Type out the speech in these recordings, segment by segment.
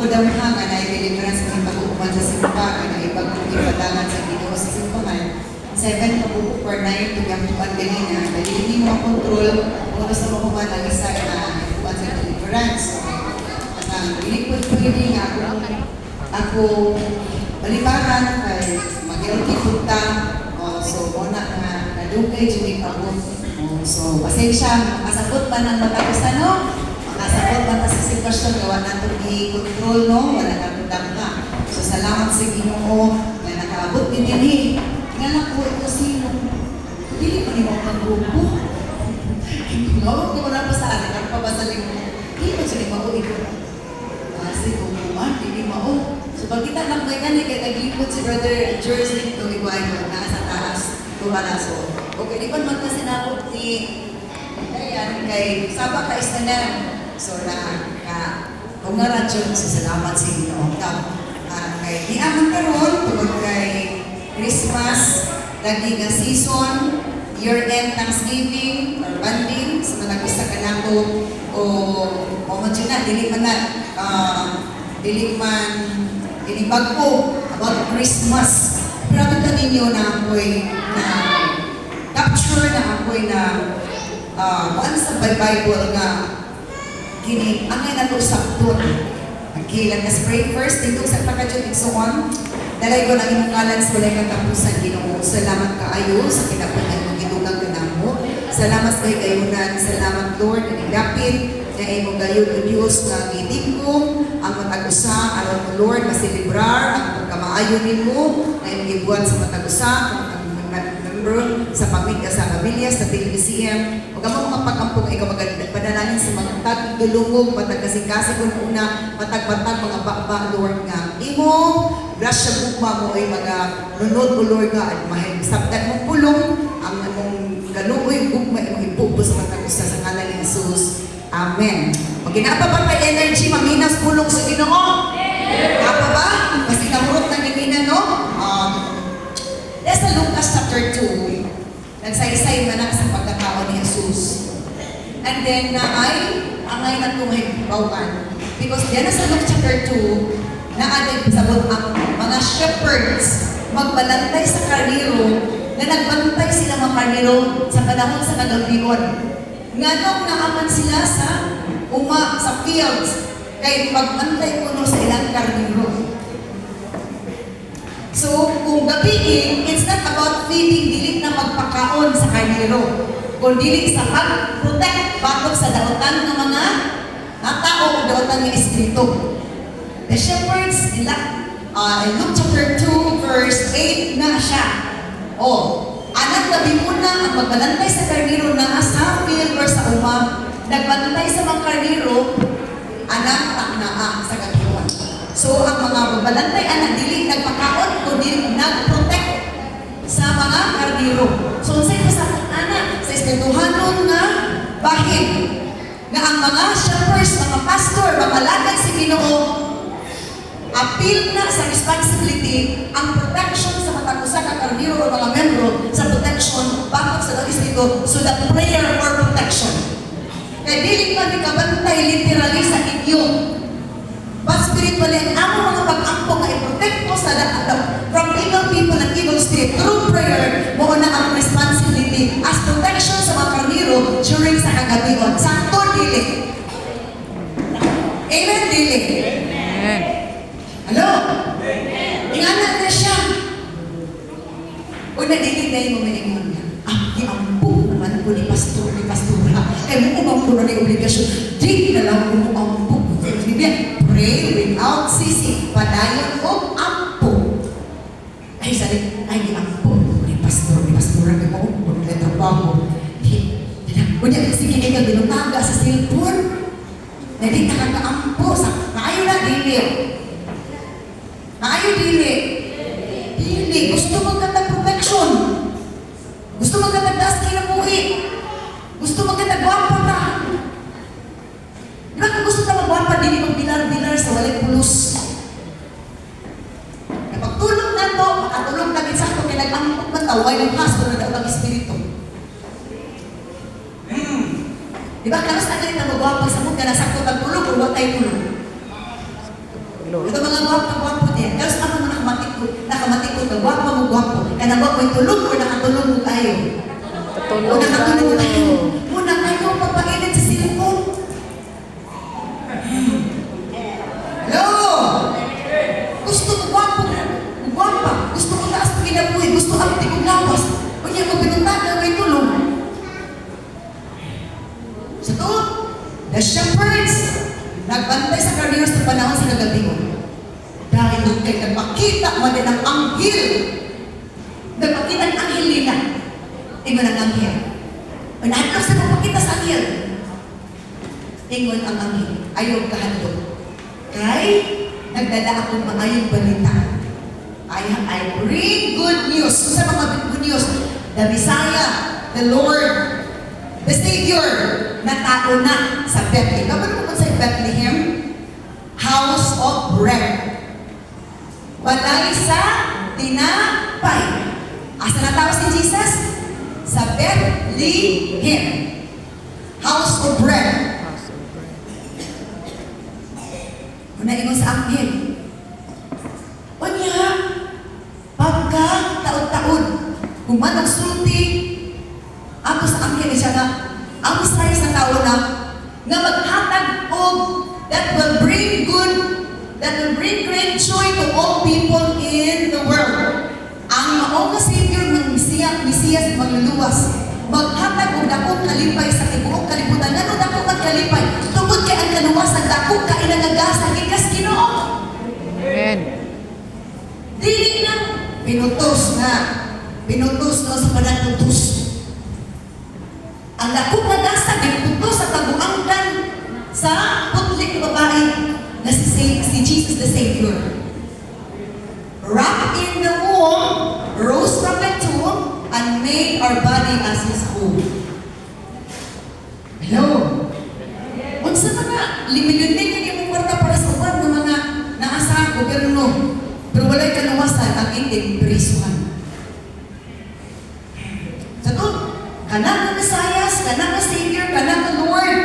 damha nga na deliverance ng pag-uuman sa simbahan na ipagpadangan sa Ginoo sa simbahan. 7 pag-uupor for 9 to gampuan ganina. Dali hindi mo kontrol kung sa makuman ang isa na ipagpadan sa deliverance. At hindi ko pwede nga ako balibaran kay mag-iuti punta. So, muna nga nadugay, jumig ako. So, pasensya, makasabot pa ng matagusan, no? Makasabot pa sa sitwasyon, gawa na ito i-control, no? Wala na pundang ka. So, salamat sa Ginoo na nakaabot din din eh. Tingnan ko ito sino. Hindi pa rin ako mag-grupo. Mawag ko na pa sa atin, ako pa ba sa linggo? Hindi pa siya mao ito. Kasi kung kuman, hindi mao. So, pag kita lang may kanya, kaya naglipot si Brother George dito, iguayo, nasa taas, tuhala. So, okay, di ba magkasinakot ni Dayan kay Sabak ka istanan. So, kung nga radyo, salamat sa inyo. Kay di amang karon, tungkol kay Christmas, lagi nga season, year-end Thanksgiving, or banding, sa mga gusto ka na ko, o moment yun na, dinibag ko about Christmas. Pero ito ninyo na ako'y capture na ako'y kung sa Bible nga kini, angay na ito sakton. Okay, let us pray first. Dito sa pagkajot igsuon, dalay ko ng imong ngalan sa walay katapusan, Ginoo. Salamat kaayo sa kinabutan mo, gidugang ganamo. Salamat sa kayunan. Salamat, Lord, na nagdapit na imong gayud o Diyos na gitingkong ang matag-usa, aron mo, Lord, masilibrar ang pagkamaayo nimo na imong gibuhat sa matag-usa, member sa pamilya sa pamilya sa TVCM. Huwag mo mga pag-ampong ikaw padalanin sa mga tag-dulungog, matag-kasing-kasing kung una, matag-matag mga bakba, Lord nga. Imo, grasya bukma mo ay mga nunod o Lord nga, at mahibisabtan mong pulong, ang mong galuoy bukma, imong ibubo sa matag-usa sa ngalan ni Jesus. Amen. Pag ginapa ba kay energy, maminas pulong sa Ginoo? Apa ba? Mas inamurot na gininan, no? Sa Lucas chapter 2, nagsaysay man sa pagkatao ni Jesus. And then, angay na itong bawan. Because diyan sa Lucas chapter 2, naaday sabot ang mga shepherds magbalantay sa karniro, na nagbantay sila mga karniro sa panahon sa kagabion. Nga nung naaman sila sa fields, kay magbantay kuno sa ilang karniro. So, kung gabiin, it's not about feeding, dili na magpakaon sa karniro. Kung dili sa pag-protect batok sa daotan ng mga tao o daotan ng espiritu. The shepherds, in Luke chapter 2, verse 8 na siya. Anak gabi muna ang magbalantay sa karniro na sa field or sa nagbantay sa mga karniro, anak taknaa sa gabiwan. So, ang mga babalantay, anak, dili nagpakaon, kundi nag-protect sa mga karniro. So, sa'yo sa anak, sa espirituhanon na bahid, na ang mga shepherds, mga pastor, mga lagad si Ginoo, appeal na sa responsibility ang protection sa matagusa ng karniro o mga membro sa protection bakit sa Diyos dito, so the prayer for protection. Kaya dili pa ni kabantay literally sa inyong but spiritually, ang mga pag-ampong ay protect mo sa from evil people and evil spirit. Through prayer, mo na ang responsibility as protection sa mga karniro during sa kagabion. Sakto, dili. Amen, dili. Amen. Hello? Ingana na siya. O dili na yung umilingon niya. Ampong naman ko ni pastora. Kaya mo umang puno na yung obligasyon. Di na lang mo ampong. Pray without ceasing. Padayon o ampo. Ay, sabi, ay, ampo. Ni pastora, may mo. Kung nagtrabaho. Kunya, sige ka binutaga sa cellphone. Na di nakaka-ampo. Maayo na, dili. Maayo, dili. Dili. Gusto magkatag protection. Gusto magkatag daas kinabuhi. Gusto magkatag wapa ta. Diba kung gusto na magwapa, dili magbilar-bilar sa walay pulos. Napagtulog na to, makatulog na binsakto, kaya nag-ampok na taway ng hasto na daw ng espiritu. Diba, karos na ganit na magwapa sa mga nasakto ng tulog o watay tulog. mga gwapo-gwapo din. Tapos ako mga nakamatikot na gwapo mo gwapo. Kaya nagwa ko'y tulog o nakatulog mo tayo. O nakatulog mo tayo. Muna kayo papainit sa cellphone. Hello? Gusto mo gwapo, gwapa. Gusto mo taas na kinabuhi. Gusto ang tigong lawas. O niya mo pinuntahan na may tulog. So to, the shepherds, nagbantay sa karneros sa panahon sa nagabingon. Dahil kay nagpakita mo din ang anghel. Nagpakita ang anghel nila. Ingon ang anghel. Manahal sa magpakita sa anghel. Ingon ang anghel. Ayaw kahandog. Kay, nagdala akong maayong balita. I bring good news. Kung sa mga good news, the Messiah, the Lord, the Savior, na tao na sa Bethlehem. Kapag mo sa Bethlehem, house of bread. Balay sa tinapay. Asa na tao si Jesus? Sa Bethlehem. House of bread. Muna ingon sa anghel. Unya, pagka taon-taon, kung manong sulti, ako sa anghel siya nga, ang Messiah sa tao na maghatag og that will bring great joy to all people in the world. Ang mao nga Savior ng Mesiyas magluluwas, maghatag og dakong kalipay sa tibuok kalibutan. Ngano dako man kalipay? Tungod kay ang kaluwasan dako ka inagagasang gikas Ginoo. Amen. Dili lang pinutos no sa panatutos. Ang dako nga dasag nagputos sa taguangkan sa putlik na babae na si Jesus the Savior. Wrapped in the womb, rose from the tomb, and made our body as His home. Hello? Unsa mga limilyon-milyon yung kwarta para sa uban ng mga naasahan gobyerno, pero wala'y kaluwasan ang iting prisuhan. Sa to, kanang Messiah, kanang Savior, kanang Lord,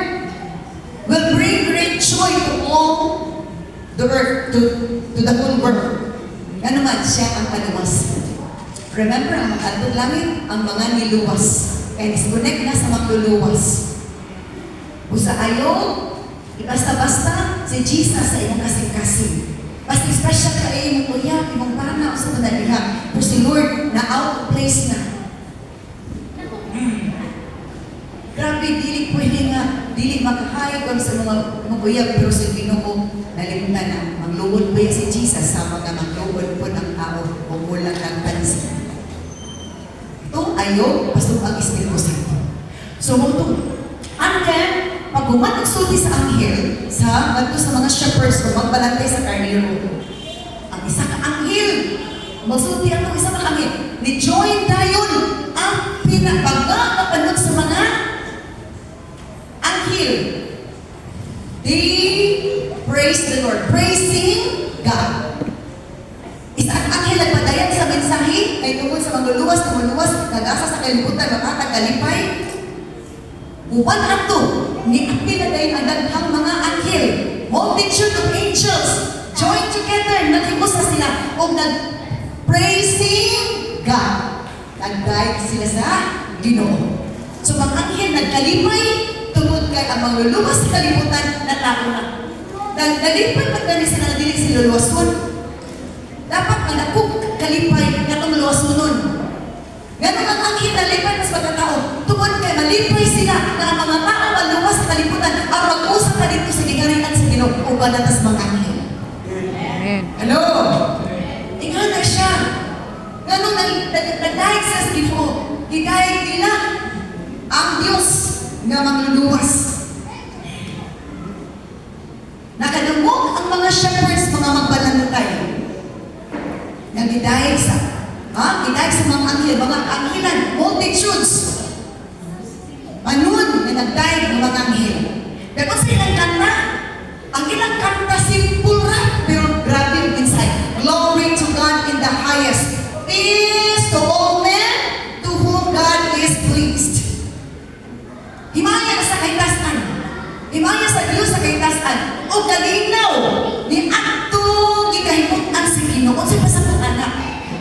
will bring great joy to all the earth, to the whole world. Ano man, siya ang kaluwas. Remember, ang mga langit, ang mga niluwas. Kaya disconnect na sa magluluwas. Busa ayaw, basta-basta si Jesus sa inyong kasing-kasing. Basta special ka imong kuya, imong pana, o sa madaliha. Pero si Lord, na out of place na. Grabe, dili pwede nga, dili makahayag ang sa mga kuya, pero sa Ginoo, nalimutan na. Maglugod po si Jesus sa mga maglugod po ng tao o mulang ng pansin. Ito ayaw, pasok ang Espiritu Santo. So, ito. And then, pag nagsulti sa anghel, sa mga shepherds o magbalantay sa karnero, ang isa ka anghel, magsulti ang isa ka anghel, ni-join tayo ang pinapagkakapanod sa mga anghel. They praise the Lord, praising God. Isa ang anghel nagpadayan sa mensahe, kay tungkol sa magluluwas, nag-asa sa kalibutan, makatag kalipay. Uban ato, ni pinadayon ang daghang mga anghel, multitude of angels, join together, naghimusa sila, o nag-praising God. Nag-guide sila sa Ginoo. So, mga anghel nagkalipay, tungkol kay ang magluluwas sa kalibutan, natako na. Nalipay pagkani sila, dili sila luwason. Dapat ang akong kalipay, katong luwasunon. Ganun ang anghel nalipay mas pagkatao. Tungkol kay malipay sila na ang mga tao maluwas sa kalibutan ang mag-usap na dito sa gigarian sa Ginoo o balatas mga anghel. Amen. Hello? Tingnan na siya. Ganun nag-dahig sa Ginoo. Higayag nila ang Diyos na magluluwas. Nakadungog ang mga shepherds, mga magbalantay. Nagidahig sa mga anghel, mga anghelan, multitudes. Manun, na nagdahig ng mga anghel. Pero sa ilang kanta, ang ilang kanta simple ra, pero grabe yung inside. Glory to God in the highest. Peace to all men to whom God is pleased. Himaya sa kaitasan. Himaya sa Diyos sa kaitasan. O kalinaw ni atong Ginoo. Kung sa pasabot anak,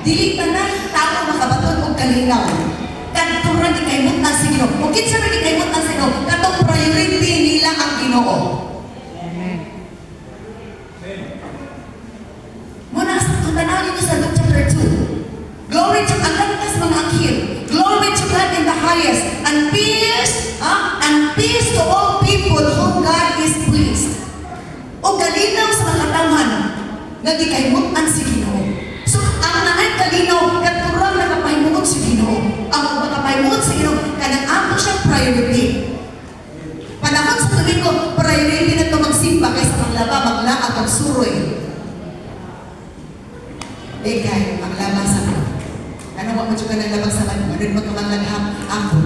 dili pa na tao makabaton og kalinaw. Kadto ra gikaymutan sa Ginoo. Kung kinsa ra gikaymutan sa Ginoo, katong priority nila ang Ginoo. Amen. Muna sa tanawin ko sa Luke chapter 2. Glory to ang kantas mga anghel. Glory to God in the highest. And peace to all people whom God is pleased. O kalinaw sa mga katawhan nga gikaymutan si Ginoo. So, ang naay kalinaw katurang nakapahimuot si Ginoo. Ang makapahimuot si Ginoo kanang ako siyang priority. Panahon sa tuloy ko, priority na ito magsimba kaysa maglaba, maglaag, magsuroy. Kaya, maglaba sa ko. Ano ba mo ka naglabag sa man? Ano mo ka maglagham? Ako.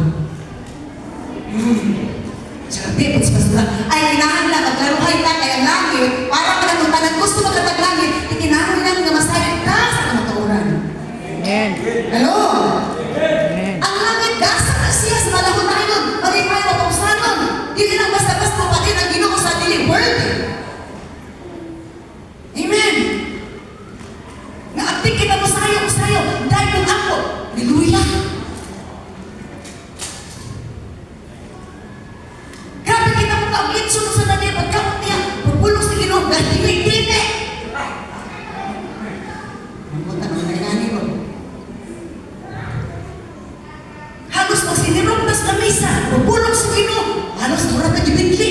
Sabi po sa basura, ay kinahanglan maglaruhay ta kay ang langit para pagkatuntanan gusto magkataglangit, ikinahanglan nga masayang ta sa kamatuoran. Amen. Hello? Amen. Ang langit gasa na siya sa malahon na yun. Maripay mo kung sanon. Hindi lang basta-basta pati ang Ginoo sa dili world. Amen. Nga aktik kita mo sayo. Dahil kung ako, hallelujah. Grabe kita mo ka-ulit sunod sa natin. Pagkamot niya, pagpulong sa Ginoo, dahil dili-dili. Mabuta mo na inani ko. Halos magsinirong na sa mesa, pagpulong sa Ginoo, halos mura na gibintli.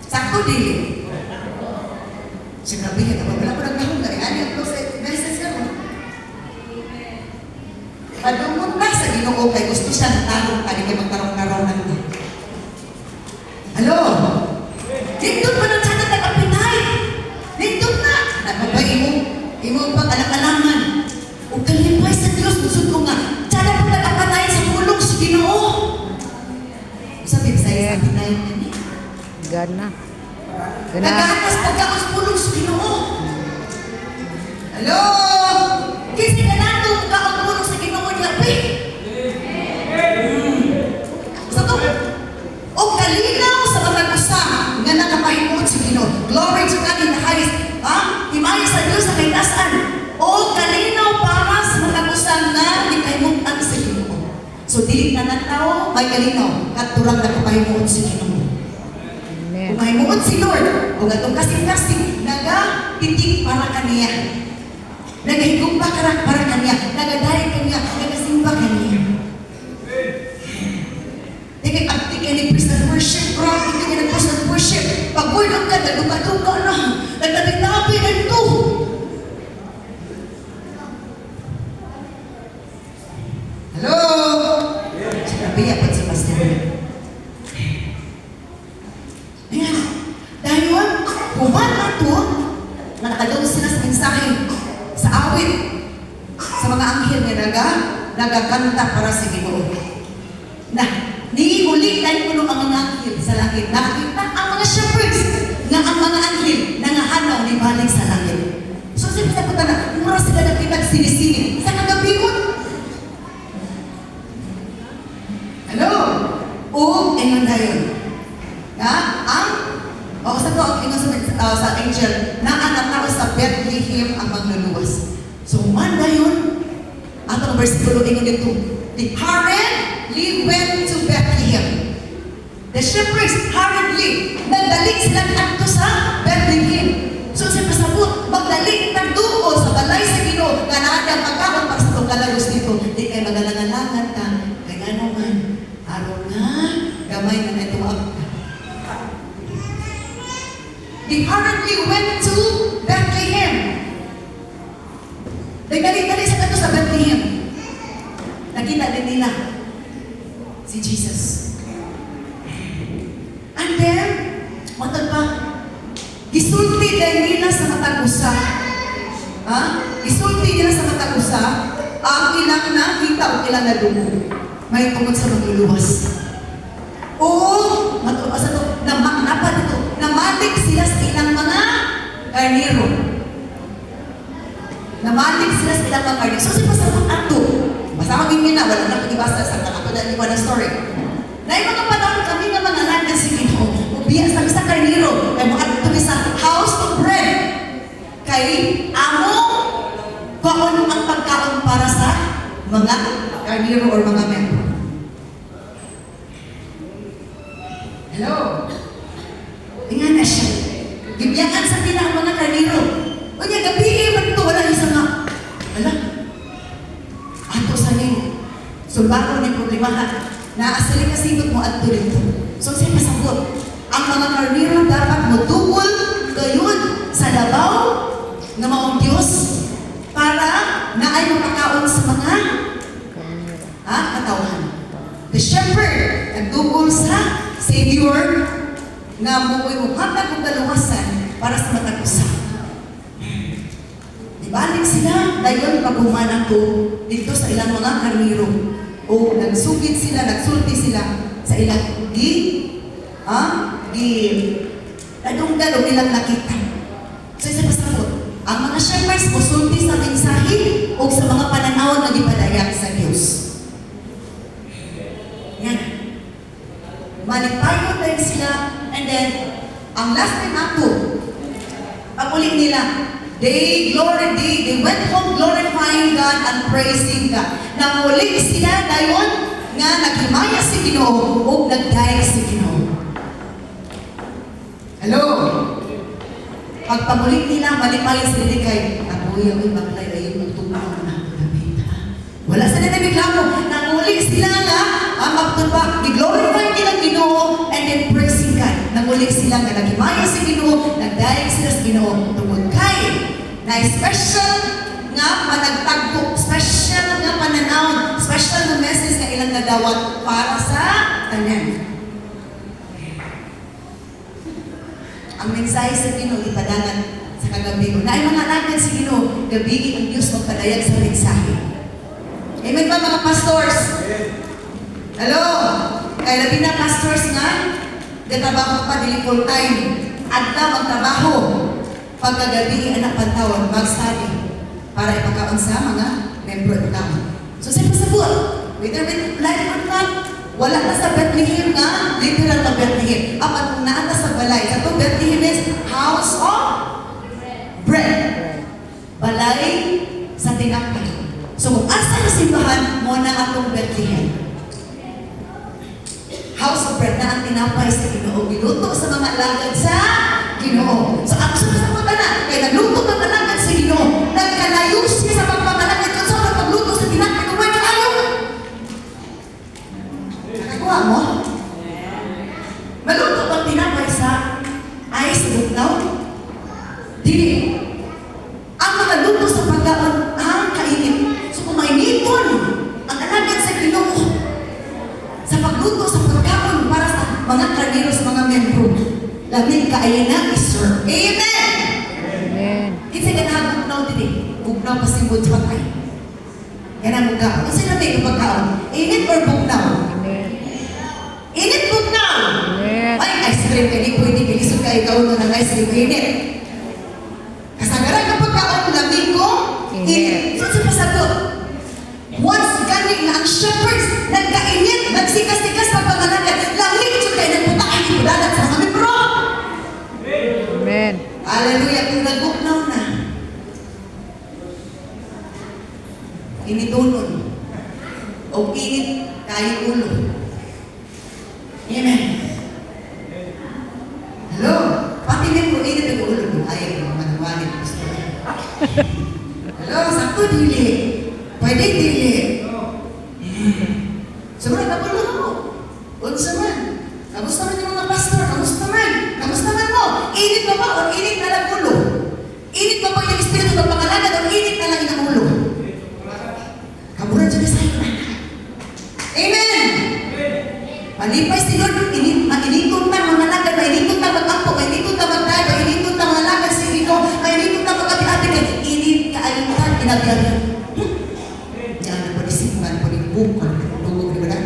Sakto dili. Sinabi niya, wala ko naglahong gari. Ano yung message ka mo? Padungkot na sa Ginoo kay gusto siya natarong ka, kay magtarong-tarong na. Hello? Dindot pa ng sana nag-apinay. Dindot na. Nagpapay imo pang alang-alangan. O kalipay sa Diyos, gusto ko nga. Sana pa nag-apinay sa pulong sa Ginoo. Sabi sa apinay niya. Gana. Nagatas pagkakas pulong sa Ginoo. Hello? Kasi ka nato pagkakas pulong sa Ginoo niya, Sa to, o kalinaw sa mga gusa nga nakapahimuot sa Ginoo. Glory to God in the highest. Himaya sa Diyos sa kaitasan. O kalinaw para sa mga gusa nga nakahimutan sa Ginoo. So, dili na ng tao, may kalinaw. Katurang nakapahimuot sa Ginoo. Amen. Kung mahimuot si Lord, o gatong kasing-kasing, nagatitik para kaniya. Nagahigumba para kaniya. Nagadahin kaniya. Nagasimba kaniya. Nagagaktik ka ni praise and worship. Grabe ka ni praise and worship. Pag-word ka, nagduka-duka na. Nagtabi-tabi na ito. Hello? Sinabi niya po si Pastor. Ayan. Dahil yun, kuman ito, na nakagawa sila sa mensahe, sa awit, sa mga anghel nga nagakanta para sa Ginoo. Na, niulit tayo puno ang mga anghel sa langit. Nakita ang mga shepherds nga ang mga anghel nangahanaw ni balik sa langit. So, sabi sa na, mura sila nakita sinisini sa kagabigon. Hello? O, ayun na yun. Sa angel, naanak ako sa Bethlehem ang magluluwas. So, manda yun. Atong versikulo ingon dito. The hurriedly went to Bethlehem. The shepherds hurriedly, nagdalik sila adto sa Bethlehem. So, sa pasabot, magdalik nagduo sa balay sa Ginoo nga naa ang pagkaon para sa itong kalagos dito. Di kayo magalangalangan ka. Kaya ano man, araw na, gamay na ito ang they hurriedly went to Bethlehem. Nagdali-dali sa kanto sa Bethlehem. Nakita din nila si Jesus. And then, matag pa, gisulti din nila sa matag usa. Gisulti nila sa matag usa ang ilang nakita o ilang nadugo. May tungkol sa magluluwas. Oo, matuasa to, napad ito, namatik sila sa ilang mga karnero. Namatik sila sa ilang mga karnero. So, si pasabot ato, basta maging na, wala na kong ibasa sa kakapod na iwan na story. Na yung mga panahon kami nga mga anak na si Ginoo, biya sa isa karniro, kay moadto sa house of bread. Kay amo kaon ang pagkaon para sa mga karniro or mga membro. Hello? Tingnan na siya. Gibiyakan sa tila ang mga karniro. O niya, gabi man ito, wala isa nga. Wala. Ato sa ning sulbaro ni problemahan. Naasali kasibot mo at dito. So, siya pasabot. Ang mga karniro dapat motugol gayon sa labaw ng mga Diyos para na ay makakaon sa mga katawan. The shepherd nagdugol sa Savior nga mukoy muhatag og kaluwasan para sa matag usa. Ibalik sila dayon paghuman ako dito sa ilang mga karniro. O nagsugid sila, nagsulti sila sa ilang nadunggan o ilang nakita. So isa pasabot, ang mga shepherds musulti sa mensahe o sa mga pananaw na gipadayag sa Dios. Yan. Manipayod din sila, and then ang last time ato, pag-ulit nila, they went home glorifying God and praising God. Nangulit sila dayon nga naghimaya si Ginoo o nagdayeg si Ginoo. Hello? Pagpamulit nila, malipayan sila kay apoy ang ibaklay ayon magtumaw na ako David. Wala sila na reklamo. Nangulit sila nga ang magtupa, i-glorify nila Ginoo and then praising God. Nangulit sila nga naghimaya si Ginoo, nagdayeg sila sa Ginoo tungod kay na special nga managtagpo, special nga pananaw, special na message nga ilang nadawat para sa tanan. Ang mensahe sa Ginoo ipadangan sa kagabi ko. Na ay mga alagad si Ginoo, gabi ang Diyos magpadayag sa mensahe. Amen ba mga pastors? Hello? Kaya labi na pastors nga, gatrabaho pa dili full time. Adla magtrabaho. Pagkagabi anak pantawag, mag-study para ipakaon sa mga membro ipakaon. So siyempre sabot, whether with life or not, wala na sa Bethlehem nga, literal na Bethlehem. Apat kung naata sa balay, sa to Bethlehem is house of bread. Balay sa tinapay. So kung asa na simbahan, mo na atong Bethlehem. House of bread na ang tinapay sa Ginoo. Giluto sa mga alagad sa Ginoo. So ang susunod na, kaya nagluto ng alagad sa Ginoo, nagkalayo siya sa pagpamalagad kung saan pagluto sa tinapay kung may kalayo. Nakakuha mo? Maluto bang tinapay sa ice bugnaw? Dili. Ang mga luto sa pagkaon, ang kainit. So kung mainiton, ang alagad sa Ginoo, sa pagluto sa pagkaon para sa mga karniro sa mga membro, lamig kaayan na i-serve. Amen! Amen. Kasi ganang bugnaw din. Bugnaw pa simbod sa patay. Ganang bugnaw. Kasi lamig ang pagkaon. Init or bugnaw? Amen. Init bugnaw! Amen. Ay, ice cream ka. Di pwede kilisod ka ikaw ng ice cream. Init. Kasagaran ka pagkaon, lamig ko, init. So, sa pasagot, once galing na ang shepherds, nagkainit, nagsikas-sikas na pagkanagan, lamig siya kayo nagputakan, ipulagat sa mga membro. Amen. Hallelujah, kung nagugnaw na, initunon, o init kayo ulo. Amen. Hello? Pati membro, init ang ulo. Ayaw yung manawalit. Hello? Sakto dili. Pwede dili. Sobrang nabulo mo. Unsa man. Kamusta man yung mga pastor? Kamusta man? Kamusta man mo? Init ba ba o init na lang ulo? Init ba ba yung espiritu ng pangalagan o init na lang yung ulo? Kaburan siya sa iyo. Amen! Malipay si Lord, mainiton na mga lagad, mainiton na mag-ampo, mainiton na mag-tayo, mainiton na mga lagad sa Ginoo, mainiton na mag-ati-ati, init ka ayutan, inabiyagan. Jangan po disimpan po di bukol, tunggu di ba?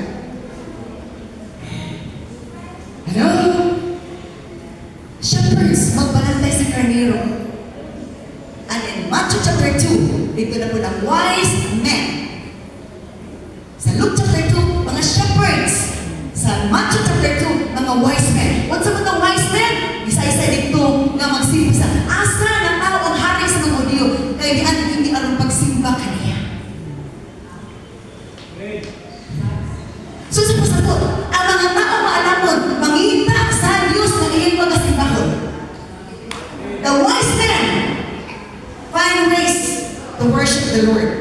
Hello? Shepherds, magbalantay sa karniro. And in Matthew chapter 2, dito na po ng wise men. Sa Luke chapter 2, mga shepherds. Sa Matthew chapter 2, mga wise men. What's about the wise pasabot, ang mga tao maalamon, mangita sa Diyos na iyong pagkasimbahon. The wise men find ways to worship the Lord.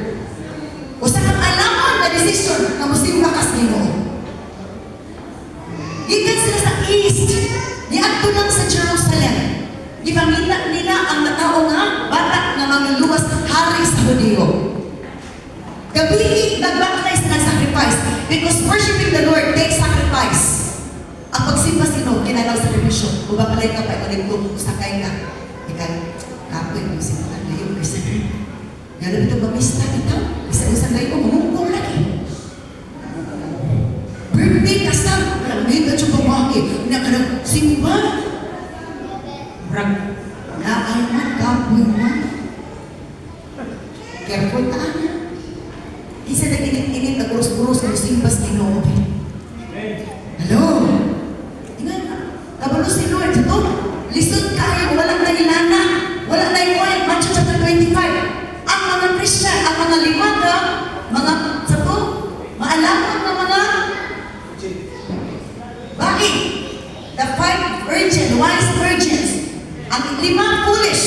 Usa kang alamon na desisyon na musimba kas Ginoo. Gikan sila sa east, niadto lang sa Jerusalem. Gipangita nila ang natao nga bata nga mangluluwas hari sa Hudiyo. Gabi nagbakay sila ng sacrifice because worshiping the Lord takes sacrifice. Ang pagsimba sino, kinalaw sa revisyon. Kung bapalay ka pa, ikaw sakay ka. Ikaw, kapoy mo simba na yung person. Gano'n ito mamista kita. Isa-isa na ito, mamungkong lagi. Birthday kasal. Ngayon ka siya pamaki. Nakanang simba. Rag. Naay man, kapoy man. Careful taan na. Isa na init-init na kurus-kurus na simbas Ginoo. Hello? Tingnan na. Kabalo si Lord. Ito, lisod kayo. Walang nangilana. Walang naimuay. Matthew chapter 25. Ang mga Christian, ang mga limanda, mga sato, maalaman ng mga bakit? The 5 wise virgins, ang 5 foolish.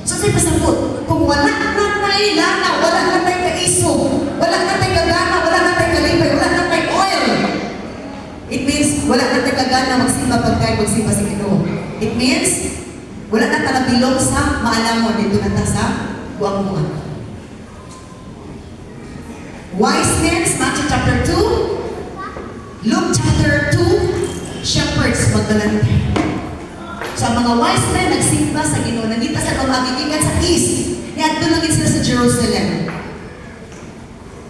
So sa'yo pasabot, kung wala na tayo lana, wala na tayo kaiso, wala na tayo kagana, wala na tayo kalipay, wala na tayo oil. It means, wala na tayo kagana magsimba pagkain, magsimba sa Ginoo. It means, wala na tayo bilog sa maalamon dito na ta sa buwang-buwang. Wise men, Matthew chapter 2, Luke chapter 2, shepherds magkalante. So ang mga wise men nagsimba sa Ginoo, nandito sa pamagigikan sa east. Niadto lang sila sa Jerusalem.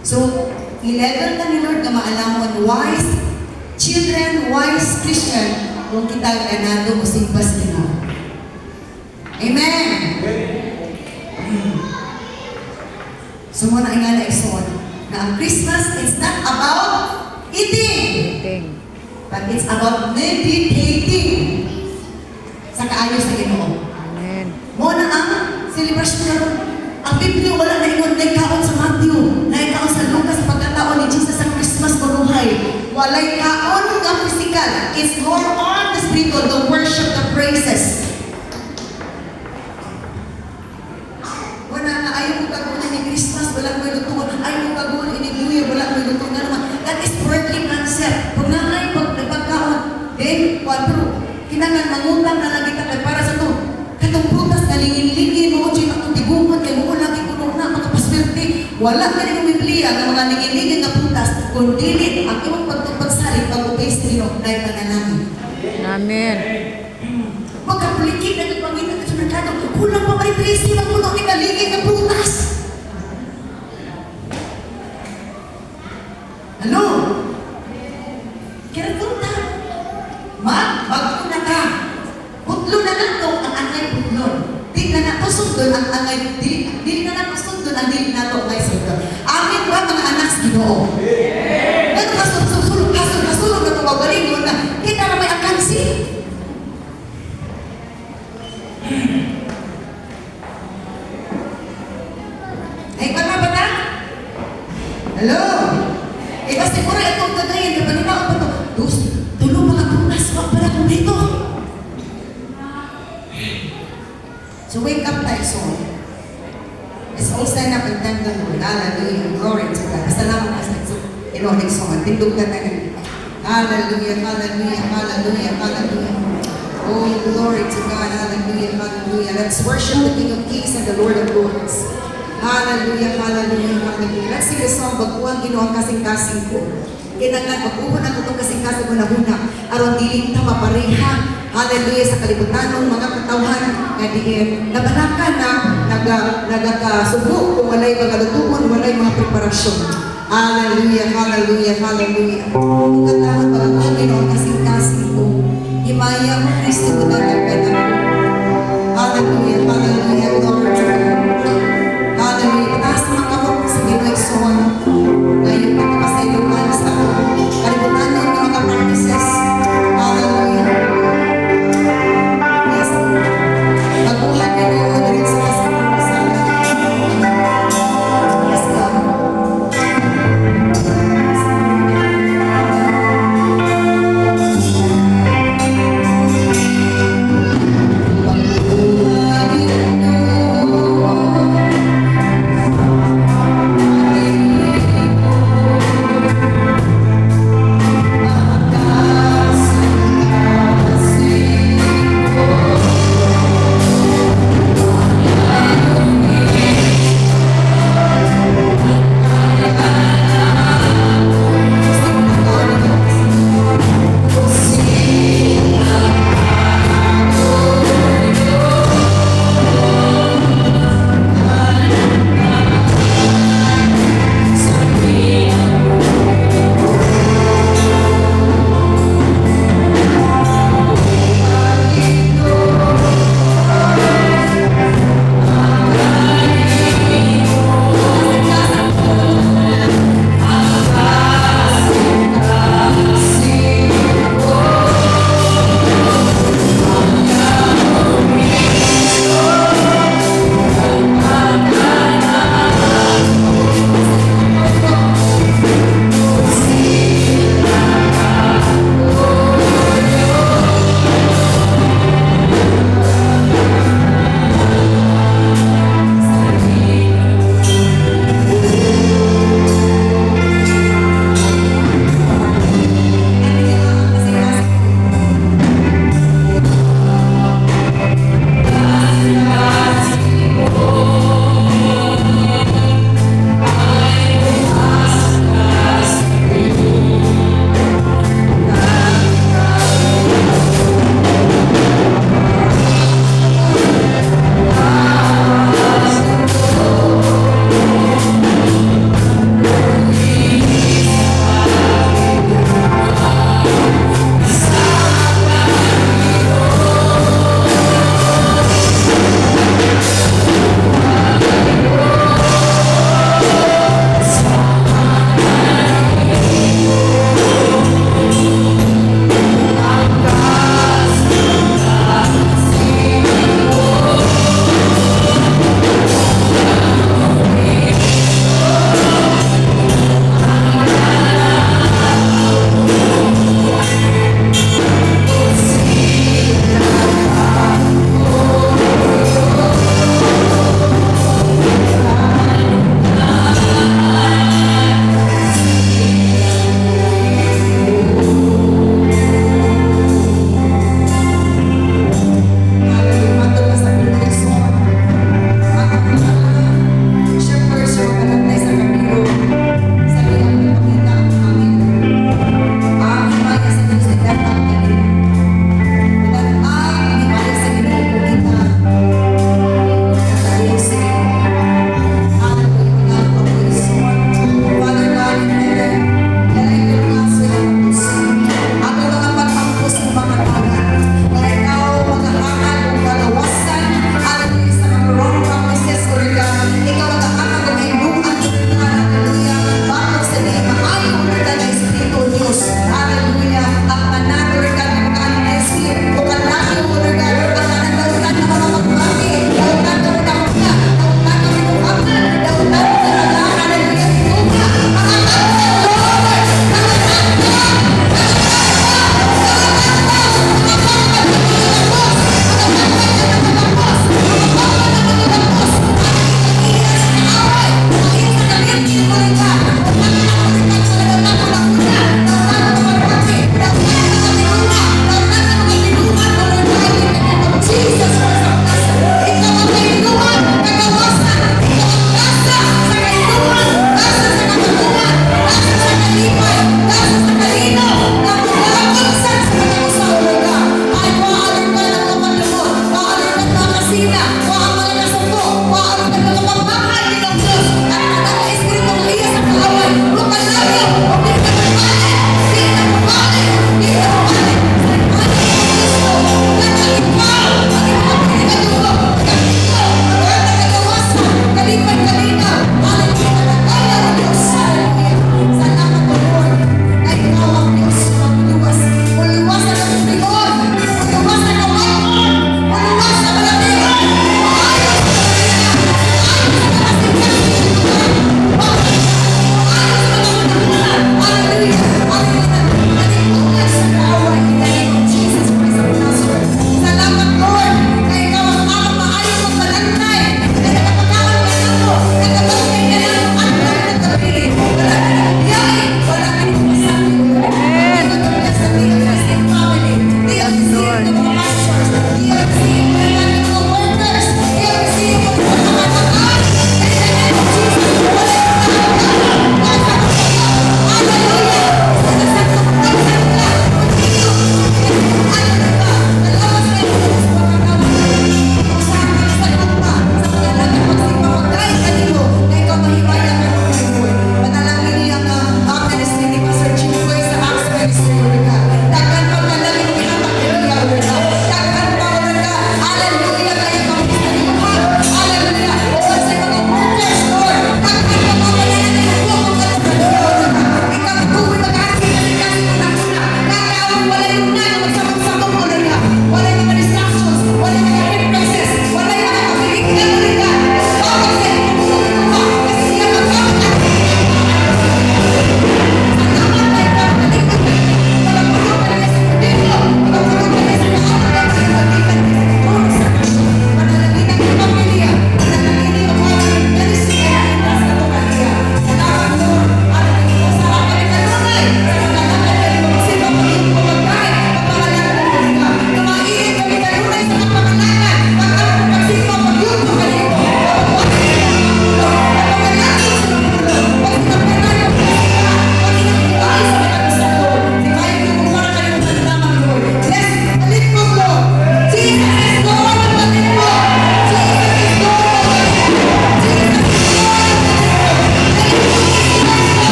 So 11 na ni Lord na maalamon, wise children, wise Christian, kung kita ganado mo simba sa Ginoo. Amen. So muna nga na ison na ang Christmas is not about eating, but it's about meditating sa kaayo sa Ginoo. Amen. Muna ang celebration karon. Ang Biblia wala na ingon na ikaon sa Matthew, na ikaon sa Lucas sa pagkataon ni Jesus sa Christmas manuhay. Walay kaon nga physical. It's more on the spiritual, the worship, the praises. Wala na ayaw mo kagunan ni Christmas, wala mo lutungan. Ayaw mo kagunan ni New Year, wala mo lutungan naman. That is worldly concept. Kung na ay pagkakaon, then, pero kinangan mangutang na lagi takay para sa to. Katong prutas na lingin-lingin, mo dyan akong tiguman, kaya mo lagi kuno na makapaswerte. Wala ka rin ang Biblia ng mga lingin-lingin na prutas, kundi ang imong pagtupagsalit, pag-obey sa Ginoo, na ipanalangin. Amen. Magkapulikin na yung Panginoon sa merkado. Kulang pa may tracing ang puno ni kaligin ng prutas. Ano? Kaya punta. Magpagpo na ka. Putlo na lang to ang angay putlon. Di na na to sundon ang angay. Di na na to sundon ang di na to angay sundon. Amin ba mga anak sa Ginoo? Pero kasulog na ito mabalingon na kita na may akansi. Ay, bata? Hello? Eh, kasi siguro itong kagayan, kapaninaw pa ito. Tulong mga prutas, wag pala kong dito. So wake up tayo, so. Let's all stand up and thank the Lord. Hallelujah. Glory to God. Salamat ka sa ironing song. Tindog ka tayo. Hallelujah, hallelujah, hallelujah, hallelujah. Oh, glory to God. Hallelujah, hallelujah. Let's worship the King of Kings and the Lord of Lords. Hallelujah, hallelujah, hallelujah. Let's sing the song, Baguang Ginoo ang kasing-kasing ko. Kinangan, pag-uho na itong kasing-kasing ko na huna. Aron diling ta mapareha. Hallelujah, sa kalibutan ng mga katawhan nga diin. Nabanakan na nagakasubo kung walay mga lutuon, walay mga preparasyon. Hallelujah, hallelujah, hallelujah. Kung katawhan, Baguang Ginoo ang kasing-kasing ko. Himaya mo, Kristo ko na